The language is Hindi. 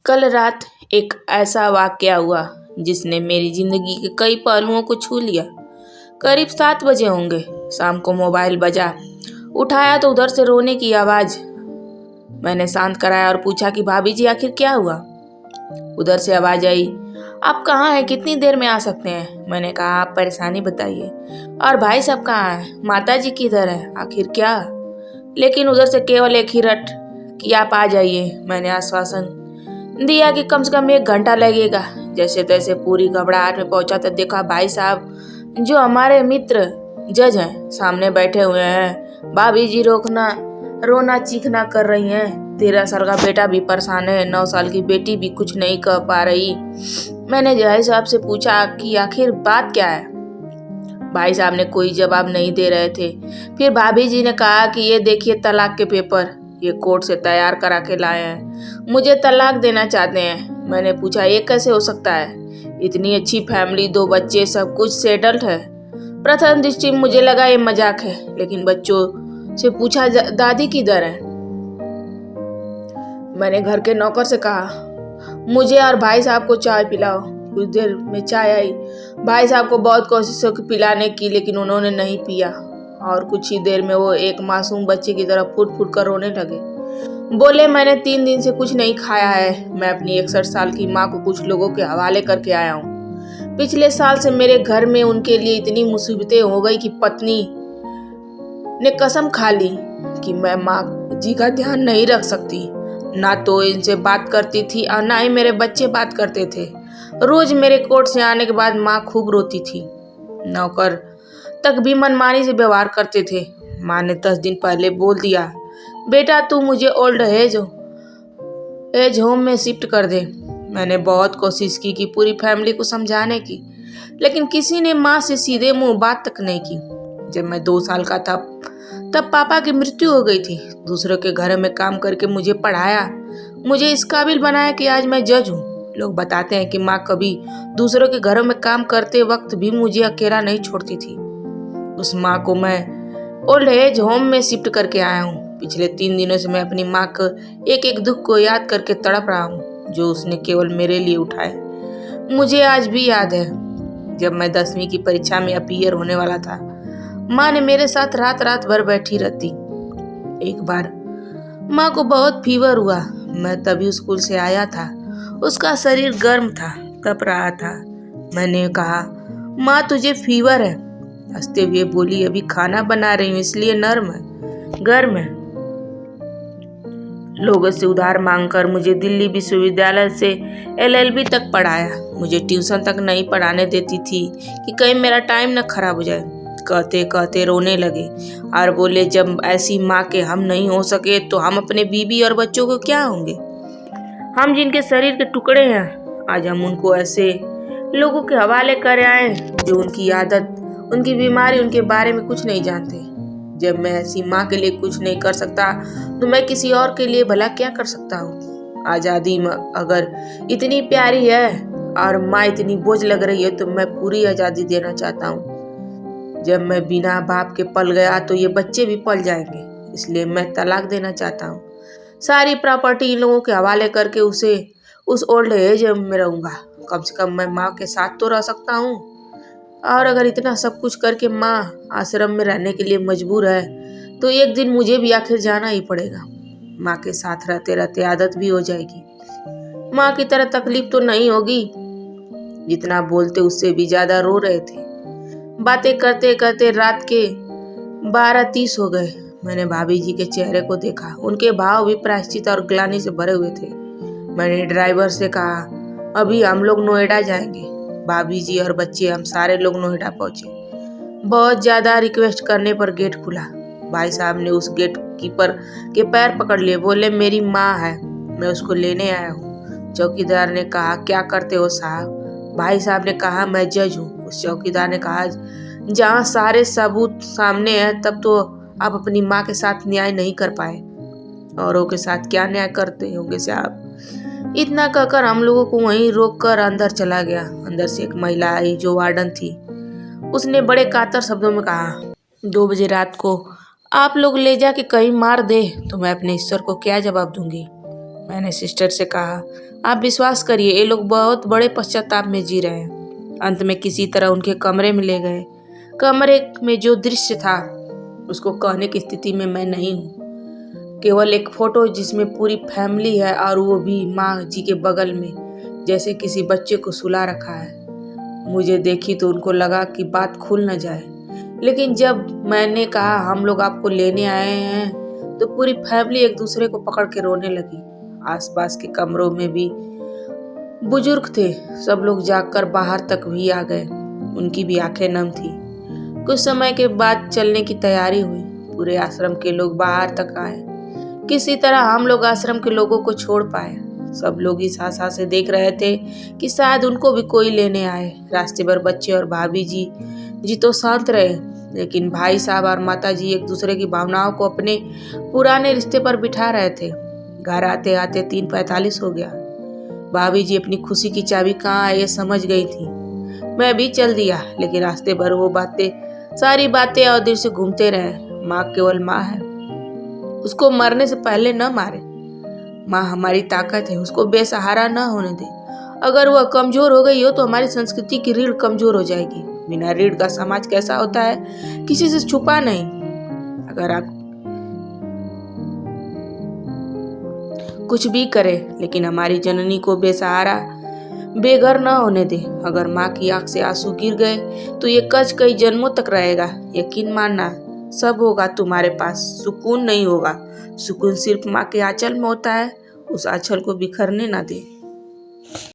कल रात एक ऐसा वाकया हुआ जिसने मेरी जिंदगी के कई पहलुओं को छू लिया। करीब 7 बजे होंगे। शाम को मोबाइल बजा। उठाया तो उधर से रोने की आवाज। मैंने शांत कराया और पूछा कि भाभी जी आखिर क्या हुआ। उधर से आवाज आई, आप कहाँ हैं, कितनी देर में आ सकते हैं। मैंने कहा आप परेशानी बताइए। और भाई साहब कहाँ हैं, माता जी किधर है, आखिर क्या। लेकिन उधर से केवल एक ही रट कि आप आ जाइए। मैंने आश्वासन दिया कि कम से कम 1 घंटा लगेगा। जैसे तैसे पूरी घबराहट में पहुंचा तो देखा भाई साहब जो हमारे मित्र जज हैं सामने बैठे हुए हैं। भाभी जी रोना चीखना कर रही हैं। 13 साल का बेटा भी परेशान है, 9 साल की बेटी भी कुछ नहीं कह पा रही। मैंने भाई साहब से पूछा कि आखिर बात क्या है। भाई साहब ने कोई जवाब नहीं दे रहे थे। फिर भाभी जी ने कहा कि ये देखिए तलाक के पेपर, ये कोर्ट से तैयार करा के लाए हैं, मुझे तलाक देना चाहते हैं। मैंने पूछा ये कैसे हो सकता है, इतनी अच्छी फैमिली, 2 बच्चे, सब कुछ सेटल्ड है। प्रथम दृष्टि मुझे लगा ये मजाक है, लेकिन बच्चों से पूछा दादी किधर है। मैंने घर के नौकर से कहा मुझे और भाई साहब को चाय पिलाओ। कुछ देर में चाय आई। भाई साहब को बहुत कोशिशों की पिलाने की, लेकिन उन्होंने नहीं पिया और कुछ ही देर में वो एक मासूम बच्चे की तरह फुट फुट कर रोने लगे। बोले मैंने 3 दिन से कुछ नहीं खाया है। मैं अपनी 61 साल की माँ को कुछ लोगों के हवाले करके आया हूँ। पिछले साल से मेरे घर में उनके लिए इतनी मुसीबतें हो गई कि पत्नी ने कसम खा ली कि मैं माँ जी का ध्यान नहीं रख सकती। ना तो इनसे बात करती थी और ना ही मेरे बच्चे बात करते थे। रोज मेरे कोर्ट से आने के बाद माँ खूब रोती थी। नौकर तक भी मनमानी से व्यवहार करते थे। माँ ने 10 दिन पहले बोल दिया बेटा तू मुझे ओल्ड एज होम में शिफ्ट कर दे। मैंने बहुत कोशिश की कि पूरी फैमिली को समझाने की, लेकिन किसी ने माँ से सीधे मुंह बात तक नहीं की। जब मैं 2 साल का था तब पापा की मृत्यु हो गई थी। दूसरों के घर में काम करके मुझे पढ़ाया, मुझे इस काबिल बनाया कि आज मैं जज हूँ। लोग बताते हैं कि माँ कभी दूसरों के घरों में काम करते वक्त भी मुझे अकेला नहीं छोड़ती थी। उस माँ को मैं ओल्ड एज होम में शिफ्ट करके आया हूँ। पिछले 3 दिनों से मैं अपनी माँ के एक एक दुख को याद करके तड़प रहा हूँ जो उसने केवल मेरे लिए उठाए। मुझे आज भी याद है जब मैं 10वीं की परीक्षा में अपीयर होने वाला था। माँ ने मेरे साथ रात रात भर बैठी रहती। एक बार माँ को बहुत फीवर हुआ। मैं तभी स्कूल से आया था। उसका शरीर गर्म था, तप रहा था। मैंने कहा माँ तुझे फीवर है। हंसते हुए बोली अभी खाना बना रही हूँ इसलिए नर्म है, गर्म है। लोगों से उधार मांगकर मुझे दिल्ली विश्वविद्यालय से LLB तक पढ़ाया। मुझे ट्यूशन तक नहीं पढ़ाने देती थी कि कहीं मेरा टाइम न खराब हो जाए। कहते कहते रोने लगे और बोले जब ऐसी माँ के हम नहीं हो सके तो हम अपने बीवी और बच्चों को क्या होंगे। हम जिनके शरीर के टुकड़े हैं आज हम उनको ऐसे लोगों के हवाले कर आए जो उनकी आदत, उनकी बीमारी, उनके बारे में कुछ नहीं जानते। जब मैं ऐसी माँ के लिए कुछ नहीं कर सकता तो मैं किसी और के लिए भला क्या कर सकता हूँ। आज़ादी अगर इतनी प्यारी है और माँ इतनी बोझ लग रही है तो मैं पूरी आज़ादी देना चाहता हूँ। जब मैं बिना बाप के पल गया तो ये बच्चे भी पल जाएंगे, इसलिए मैं तलाक देना चाहता हूँ। सारी प्रॉपर्टी इन लोगों के हवाले करके उस ओल्ड एज में रहूँगा। कम से कम मैं माँ के साथ तो रह सकता हूँ। और अगर इतना सब कुछ करके माँ आश्रम में रहने के लिए मजबूर है तो एक दिन मुझे भी आखिर जाना ही पड़ेगा। माँ के साथ रहते रहते आदत भी हो जाएगी। माँ की तरह तकलीफ तो नहीं होगी। जितना बोलते उससे भी ज्यादा रो रहे थे। बातें करते करते रात के 12:30 हो गए। मैंने भाभी जी के चेहरे को देखा। उनके भाव भी प्रायश्चित और ग्लानि से भरे हुए थे। मैंने ड्राइवर से कहा अभी हम लोग नोएडा जाएंगे। भाभी जी और बच्चे हम सारे लोग नोएडा पहुंचे। बहुत ज्यादा रिक्वेस्ट करने पर गेट खुला। भाई साहब ने उस गेट कीपर के पैर पकड़ लिए। बोले मेरी माँ है, मैं उसको लेने आया हूँ। चौकीदार ने कहा क्या करते हो साहब। भाई साहब ने कहा मैं जज हूँ। उस चौकीदार ने कहा जहाँ सारे सबूत सामने हैं तब तो आप अपनी माँ के साथ न्याय नहीं कर पाए, औरों के साथ क्या न्याय करते होंगे साहब। इतना कहकर हम लोगों को वहीं रोक कर अंदर चला गया। अंदर से एक महिला आई जो वार्डन थी। उसने बड़े कातर शब्दों में कहा 2 बजे रात को आप लोग ले जाके कहीं मार दे तो मैं अपने ईश्वर को क्या जवाब दूंगी। मैंने सिस्टर से कहा, आप विश्वास करिए ये लोग बहुत बड़े पश्चाताप में जी रहे हैं। अंत में किसी तरह उनके कमरे में ले गए। कमरे में जो दृश्य था उसको कहने की स्थिति में मैं नहीं हूँ। केवल एक फोटो जिसमें पूरी फैमिली है और वो भी माँ जी के बगल में, जैसे किसी बच्चे को सुला रखा है। मुझे देखी तो उनको लगा कि बात खुल न जाए, लेकिन जब मैंने कहा हम लोग आपको लेने आए हैं तो पूरी फैमिली एक दूसरे को पकड़ के रोने लगी। आसपास के कमरों में भी बुजुर्ग थे, सब लोग जागकर बाहर तक भी आ गए। उनकी भी आंखें नम थी। कुछ समय के बाद चलने की तैयारी हुई। पूरे आश्रम के लोग बाहर तक आए। किसी तरह हम लोग आश्रम के लोगों को छोड़ पाए। सब लोग इस आशा से देख रहे थे कि शायद उनको भी कोई लेने आए। रास्ते भर बच्चे और भाभी जी तो शांत रहे, लेकिन भाई साहब और माता जी एक दूसरे की भावनाओं को अपने पुराने रिश्ते पर बिठा रहे थे। घर आते आते 3:45 हो गया। भाभी जी अपनी खुशी की चाबी कहाँ है ये समझ गई थी। मैं भी चल दिया, लेकिन रास्ते भर वो सारी बातें और दिल से घूमते रहे। माँ केवल माँ है, उसको मरने से पहले न मारे। माँ हमारी ताकत है, उसको बेसहारा न होने दे। अगर वह कमजोर हो गई हो तो हमारी संस्कृति की रीढ़ कमजोर हो जाएगी। बिना रीढ़ का समाज कैसा होता है, किसी से छुपा नहीं। अगर आप कुछ भी करे, लेकिन हमारी जननी को बेसहारा बेघर न होने दे। अगर माँ की आंख से आंसू गिर गए तो ये कष्ट कई जन्मों तक रहेगा। यकीन मानना, सब होगा तुम्हारे पास, सुकून नहीं होगा। सुकून सिर्फ माँ के आंचल में होता है। उस आंचल को बिखरने ना दे।